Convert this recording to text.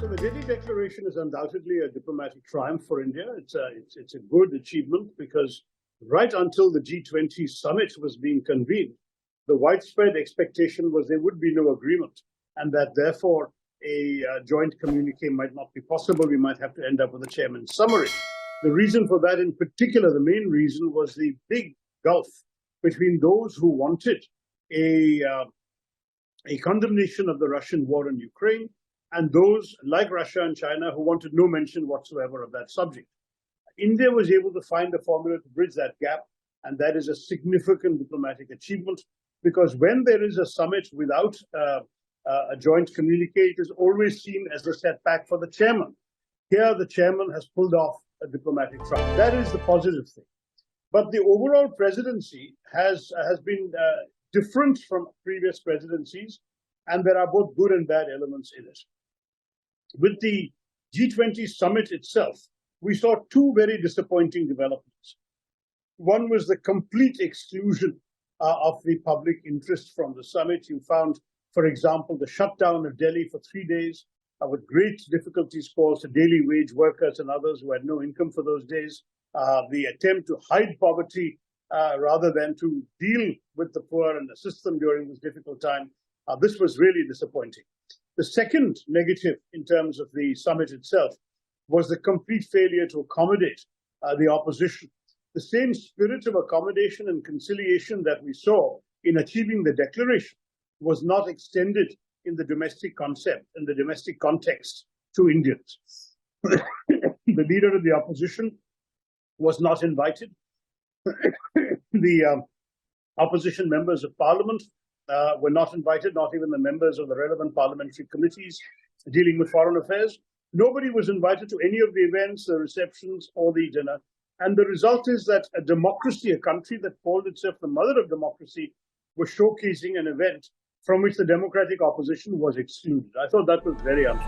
So the Delhi Declaration is undoubtedly a diplomatic triumph for India. It's a good achievement because right until the G20 summit was being convened, the widespread expectation was there would be no agreement, and that therefore a joint communique might not be possible. We might have to end up with a chairman's summary. The reason for that, in particular, the main reason was the big gulf between those who wanted a a condemnation of the Russian war in Ukraine, and those like Russia and China who wanted no mention whatsoever of that subject. India was able to find a formula to bridge that gap, and that is a significant diplomatic achievement, because when there is a summit without a joint communique, it is always seen as a setback for the chairman. Here, the chairman has pulled off a diplomatic triumph. That is the positive thing. But the overall presidency has been different from previous presidencies, and there are both good and bad elements in it. With the G20 summit itself, we saw two very disappointing developments. One was the complete exclusion of the public interest from the summit. You found, for example, the shutdown of Delhi for 3 days, with great difficulties caused to daily wage workers and others who had no income for those days. The attempt to hide poverty rather than to deal with the poor and assist them during this difficult time. This was really disappointing. The second negative in terms of the summit itself was the complete failure to accommodate the opposition. The same spirit of accommodation and conciliation that we saw in achieving the declaration was not extended in the domestic concept, in the domestic context, to Indians. The leader of the opposition was not invited. The opposition members of parliament were not invited, not even the members of the relevant parliamentary committees dealing with foreign affairs. Nobody was invited to any of the events, the receptions, or the dinner. And the result is that a democracy, a country that called itself the mother of democracy, was showcasing an event from which the democratic opposition was excluded. I thought that was very unfair.